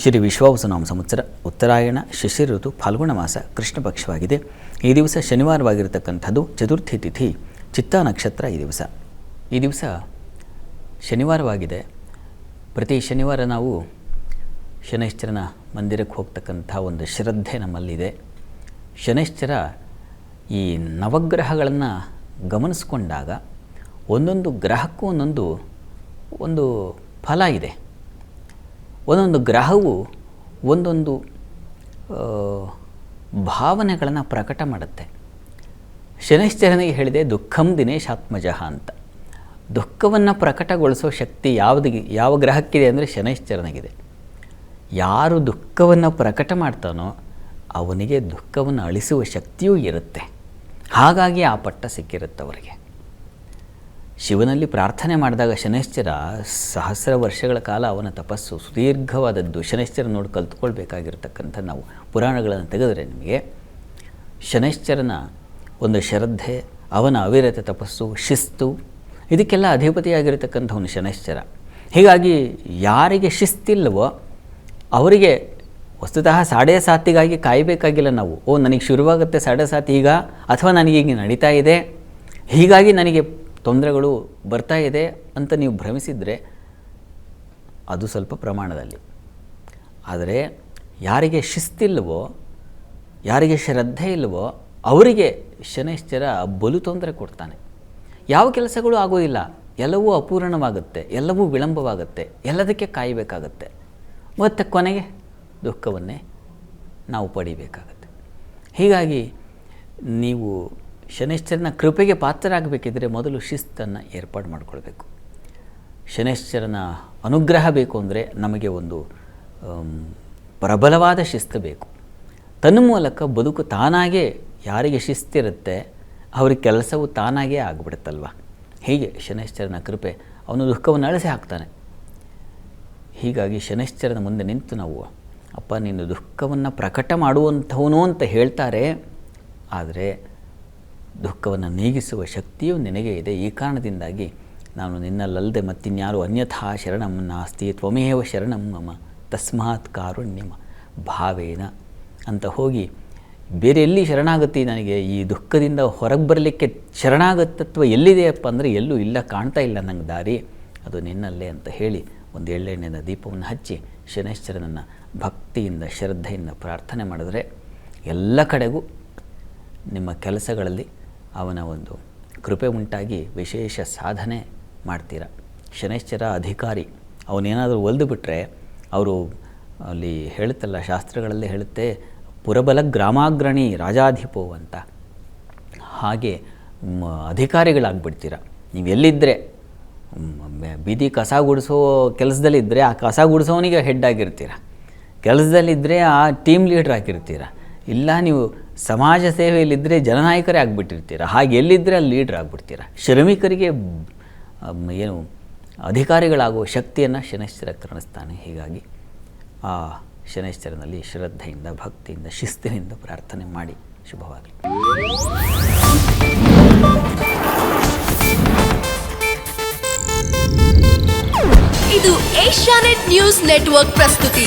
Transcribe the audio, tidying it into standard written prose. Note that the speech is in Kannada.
ಶ್ರೀ ವಿಶ್ವಾವಸುನಾಮ ಸಂವತ್ಸರ ಉತ್ತರಾಯಣ ಶಿಶಿರ ಋತು ಫಾಲ್ಗುಣ ಮಾಸ ಕೃಷ್ಣ ಪಕ್ಷವಾಗಿದೆ. ಈ ದಿವಸ ಶನಿವಾರವಾಗಿರತಕ್ಕಂಥದ್ದು. ಚತುರ್ಥಿ ತಿಥಿ ಚಿತ್ತಾ ನಕ್ಷತ್ರ. ಈ ದಿವಸ ಶನಿವಾರವಾಗಿದೆ. ಪ್ರತಿ ಶನಿವಾರ ನಾವು ಶನೈಶ್ಚರನ ಮಂದಿರಕ್ಕೆ ಹೋಗ್ತಕ್ಕಂಥ ಒಂದು ಶ್ರದ್ಧೆ ನಮ್ಮಲ್ಲಿದೆ. ಶನೈಶ್ಚರ ಈ ನವಗ್ರಹಗಳನ್ನು ಗಮನಿಸ್ಕೊಂಡಾಗ ಒಂದೊಂದು ಗ್ರಹಕ್ಕೂ ಒಂದು ಫಲ ಇದೆ. ಒಂದೊಂದು ಗ್ರಹವು ಒಂದೊಂದು ಭಾವನೆಗಳನ್ನು ಪ್ರಕಟ ಮಾಡುತ್ತೆ. ಶನೈಶ್ಚರನಿಗೆ ಹೇಳಿದೆ ದುಃಖಂ ದಿನೇಶಾತ್ಮಜಃ ಅಂತ. ದುಃಖವನ್ನು ಪ್ರಕಟಗೊಳಿಸೋ ಶಕ್ತಿ ಯಾವ ಗ್ರಹಕ್ಕಿದೆ ಅಂದರೆ ಶನೈಶ್ಚರನಿಗಿದೆ. ಯಾರು ದುಃಖವನ್ನು ಪ್ರಕಟ ಮಾಡ್ತಾನೋ ಅವನಿಗೆ ದುಃಖವನ್ನು ಅಳಿಸುವ ಶಕ್ತಿಯೂ ಇರುತ್ತೆ. ಹಾಗಾಗಿ ಆ ಪಟ್ಟ ಸಿಕ್ಕಿರುತ್ತೆ ಅವರಿಗೆ. ಶಿವನಲ್ಲಿ ಪ್ರಾರ್ಥನೆ ಮಾಡಿದಾಗ ಶನೈಶ್ಚರ ಸಹಸ್ರ ವರ್ಷಗಳ ಕಾಲ ಅವನ ತಪಸ್ಸು ಸುದೀರ್ಘವಾದದ್ದು. ಶನೈಶ್ಚರ ನೋಡಿ ಕಲ್ತ್ಕೊಳ್ಬೇಕಾಗಿರ್ತಕ್ಕಂಥ ನಾವು ಪುರಾಣಗಳನ್ನು ತೆಗೆದರೆ ನಿಮಗೆ ಶನೈಶ್ಚರನ ಒಂದು ಶ್ರದ್ಧೆ, ಅವನ ಅವಿರತ ತಪಸ್ಸು, ಶಿಸ್ತು, ಇದಕ್ಕೆಲ್ಲ ಅಧಿಪತಿಯಾಗಿರ್ತಕ್ಕಂಥವನು ಶನೈಶ್ಚರ. ಹೀಗಾಗಿ ಯಾರಿಗೆ ಶಿಸ್ತಿಲ್ಲವೋ ಅವರಿಗೆ ವಸ್ತುತಃ 7:30ಗಾಗಿ ಕಾಯಬೇಕಾಗಿಲ್ಲ ನಾವು. ನನಗೆ ಶುರುವಾಗುತ್ತೆ 7:30 ಈಗ, ಅಥವಾ ನನಗೀಗ ನಡೀತಾ ಇದೆ, ಹೀಗಾಗಿ ನನಗೆ ತೊಂದರೆಗಳು ಬರ್ತಾ ಇದೆ ಅಂತ ನೀವು ಭ್ರಮಿಸಿದರೆ ಅದು ಸ್ವಲ್ಪ ಪ್ರಮಾಣದಲ್ಲಿ. ಆದರೆ ಯಾರಿಗೆ ಶಿಸ್ತಿಲ್ಲವೋ, ಯಾರಿಗೆ ಶ್ರದ್ಧೆ ಇಲ್ಲವೋ ಅವರಿಗೆ ಶನೈಶ್ಚರ ಬಲು ತೊಂದರೆ ಕೊಡ್ತಾನೆ. ಯಾವ ಕೆಲಸಗಳು ಆಗೋದಿಲ್ಲ, ಎಲ್ಲವೂ ಅಪೂರ್ಣವಾಗುತ್ತೆ, ಎಲ್ಲವೂ ವಿಳಂಬವಾಗುತ್ತೆ, ಎಲ್ಲದಕ್ಕೆ ಕಾಯಬೇಕಾಗತ್ತೆ. ಮತ್ತು ಕೊನೆಗೆ ದುಃಖವನ್ನೇ ನಾವು ಪಡಿಬೇಕಾಗತ್ತೆ. ಹೀಗಾಗಿ ನೀವು ಶನೈಶ್ಚರನ ಕೃಪೆಗೆ ಪಾತ್ರರಾಗಬೇಕಿದ್ರೆ ಮೊದಲು ಶಿಸ್ತನ್ನು ಏರ್ಪಾಡು ಮಾಡಿಕೊಳ್ಬೇಕು. ಶನೈಶ್ಚರನ ಅನುಗ್ರಹ ಬೇಕು ಅಂದರೆ ನಮಗೆ ಒಂದು ಪ್ರಬಲವಾದ ಶಿಸ್ತು ಬೇಕು. ತನ್ನ ಮೂಲಕ ಬದುಕು ತಾನಾಗೇ, ಯಾರಿಗೆ ಶಿಸ್ತಿರುತ್ತೆ ಅವ್ರಿಗೆ ಕೆಲಸವು ತಾನಾಗೇ ಆಗಿಬಿಡುತ್ತಲ್ವ. ಹೀಗೆ ಶನೈಶ್ಚರನ ಕೃಪೆ ಅವನು ದುಃಖವನ್ನು ಅಳಿಸಿ ಹಾಕ್ತಾನೆ. ಹೀಗಾಗಿ ಶನೈಶ್ಚರನ ಮುಂದೆ ನಿಂತು ನಾವು ಅಪ್ಪ ನೀನು ದುಃಖವನ್ನು ಪ್ರಕಟ ಮಾಡುವಂಥವನು ಅಂತ ಹೇಳ್ತಾರೆ. ಆದರೆ ದುಃಖವನ್ನು ನೀಗಿಸುವ ಶಕ್ತಿಯೂ ನಿನಗೆ ಇದೆ. ಈ ಕಾರಣದಿಂದಾಗಿ ನಾನು ನಿನ್ನಲ್ಲದೆ ಮತ್ತಿನ್ಯಾರು ಅನ್ಯಥಾ ಶರಣಂ ನಾಸ್ತಿ ತ್ವಮೇವ ಶರಣಂ ಮಮ ತಸ್ಮಾತ್ ಕಾರುಣ್ಯಮ ಭಾವೇನ ಅಂತ ಹೋಗಿ ಬೇರೆ ಎಲ್ಲಿ ಶರಣಾಗತಿ, ನನಗೆ ಈ ದುಃಖದಿಂದ ಹೊರಗೆ ಬರಲಿಕ್ಕೆ ಶರಣಾಗತತ್ವ ಎಲ್ಲಿದೆಯಪ್ಪ ಅಂದರೆ ಎಲ್ಲೂ ಇಲ್ಲ, ಕಾಣ್ತಾ ಇಲ್ಲ ನಂಗೆ ದಾರಿ, ಅದು ನಿನ್ನಲ್ಲೇ ಅಂತ ಹೇಳಿ ಒಂದು ಎಳ್ಳೆಣ್ಣೆಯ ದೀಪವನ್ನು ಹಚ್ಚಿ ಶನೈಶ್ಚರನನ್ನು ಭಕ್ತಿಯಿಂದ ಶ್ರದ್ಧೆಯಿಂದ ಪ್ರಾರ್ಥನೆ ಮಾಡಿದ್ರೆ ಎಲ್ಲ ಕಡೆಗೂ ನಿಮ್ಮ ಕೆಲಸಗಳಲ್ಲಿ ಅವನ ಒಂದು ಕೃಪೆ ಉಂಟಾಗಿ ವಿಶೇಷ ಸಾಧನೆ ಮಾಡ್ತೀರ. ಶನೈಶ್ಚರ ಅಧಿಕಾರಿ. ಅವನೇನಾದರೂ ಒಲ್ದು ಬಿಟ್ಟರೆ ಅವರು ಅಲ್ಲಿ ಹೇಳುತ್ತಲ್ಲ, ಶಾಸ್ತ್ರಗಳಲ್ಲಿ ಹೇಳುತ್ತೆ ಪುರಬಲ ಗ್ರಾಮಾಗ್ರಣಿ ರಾಜಾಧಿಪೋ ಅಂತ. ಹಾಗೆ ಅಧಿಕಾರಿಗಳಾಗ್ಬಿಡ್ತೀರ. ನೀವು ಎಲ್ಲಿದ್ದರೆ ಬೀದಿ ಕಸ ಗುಡಿಸೋ ಕೆಲಸದಲ್ಲಿದ್ದರೆ ಆ ಕಸ ಗುಡಿಸೋನಿಗೆ ಹೆಡ್ ಆಗಿರ್ತೀರ, ಕೆಲಸದಲ್ಲಿದ್ದರೆ ಆ ಟೀಮ್ ಲೀಡ್ರ್ ಆಗಿರ್ತೀರ, ಇಲ್ಲ ನೀವು ಸಮಾಜ ಸೇವೆಯಲ್ಲಿದ್ದರೆ ಜನನಾಯಕರೇ ಆಗಿಬಿಟ್ಟಿರ್ತೀರ. ಹಾಗೆ ಎಲ್ಲಿದ್ದರೆ ಅಲ್ಲಿ ಲೀಡ್ರ್ ಆಗಿಬಿಡ್ತೀರ. ಶ್ರಮಿಕರಿಗೆ ಅಧಿಕಾರಿಗಳಾಗುವ ಶಕ್ತಿಯನ್ನು ಶನೈಶ್ಚರ ಕರುಣಿಸ್ತಾನೆ. ಹೀಗಾಗಿ ಆ ಶನೈಶ್ಚರನಲ್ಲಿ ಶ್ರದ್ಧೆಯಿಂದ ಭಕ್ತಿಯಿಂದ ಶಿಸ್ತಿನಿಂದ ಪ್ರಾರ್ಥನೆ ಮಾಡಿ. ಶುಭವಾಗಲಿ. ಇದು ಏಷ್ಯಾನೆಟ್ ನ್ಯೂಸ್ ನೆಟ್ವರ್ಕ್ ಪ್ರಸ್ತುತಿ.